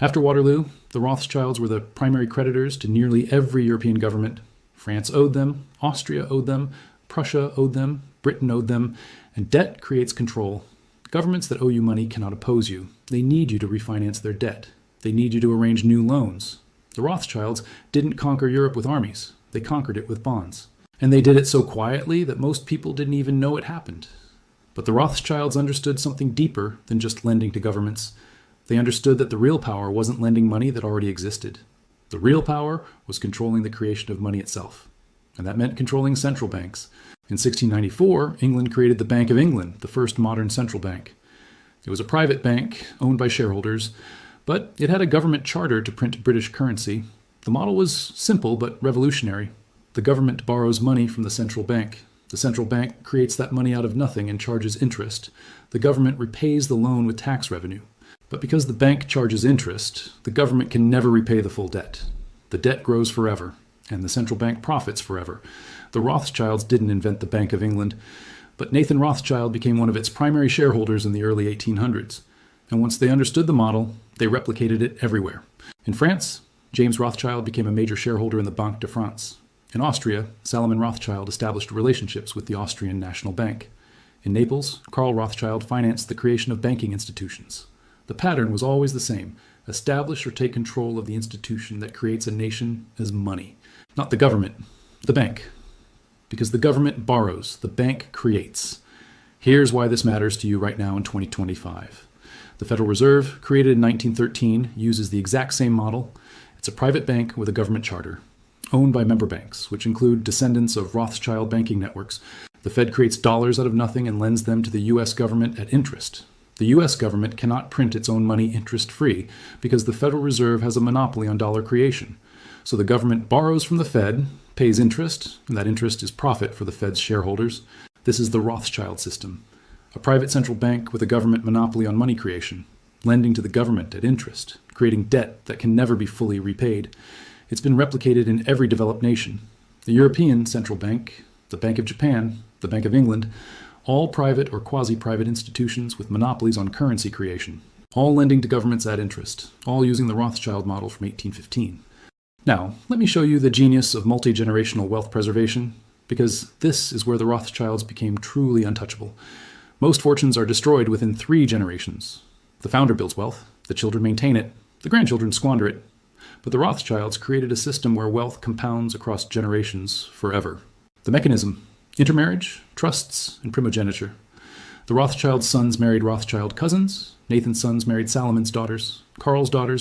After Waterloo, the Rothschilds were the primary creditors to nearly every European government. France owed them, Austria owed them, Prussia owed them, Britain owed them, and debt creates control. Governments that owe you money cannot oppose you. They need you to refinance their debt. They need you to arrange new loans. The Rothschilds didn't conquer Europe with armies. They conquered it with bonds. And they did it so quietly that most people didn't even know it happened. But the Rothschilds understood something deeper than just lending to governments. They understood that the real power wasn't lending money that already existed. The real power was controlling the creation of money itself. And that meant controlling central banks. In 1694, England created the Bank of England, the first modern central bank. It was a private bank owned by shareholders, but it had a government charter to print British currency. The model was simple but revolutionary. The government borrows money from the central bank. The central bank creates that money out of nothing and charges interest. The government repays the loan with tax revenue. But because the bank charges interest, the government can never repay the full debt. The debt grows forever, and the central bank profits forever. The Rothschilds didn't invent the Bank of England, but Nathan Rothschild became one of its primary shareholders in the early 1800s. And once they understood the model, they replicated it everywhere. In France, James Rothschild became a major shareholder in the Banque de France. In Austria, Salomon Rothschild established relationships with the Austrian National Bank. In Naples, Karl Rothschild financed the creation of banking institutions. The pattern was always the same: establish or take control of the institution that creates a nation as money. Not the government, the bank. Because the government borrows, the bank creates. Here's why this matters to you right now in 2025. The Federal Reserve, created in 1913, uses the exact same model. It's a private bank with a government charter, owned by member banks, which include descendants of Rothschild banking networks. The Fed creates dollars out of nothing and lends them to the U.S. government at interest. The U.S. government cannot print its own money interest-free because the Federal Reserve has a monopoly on dollar creation. So the government borrows from the Fed, pays interest, and that interest is profit for the Fed's shareholders. This is the Rothschild system. A private central bank with a government monopoly on money creation, lending to the government at interest, creating debt that can never be fully repaid. It's been replicated in every developed nation. The European Central Bank, the Bank of Japan, the Bank of England, all private or quasi-private institutions with monopolies on currency creation, all lending to governments at interest, all using the Rothschild model from 1815. Now, let me show you the genius of multi-generational wealth preservation, because this is where the Rothschilds became truly untouchable. Most fortunes are destroyed within 3 generations. The founder builds wealth, the children maintain it, the grandchildren squander it. But the Rothschilds created a system where wealth compounds across generations forever. The mechanism: intermarriage, trusts, and primogeniture. The Rothschild sons married Rothschild cousins, Nathan's sons married Salomon's daughters, Karl's daughters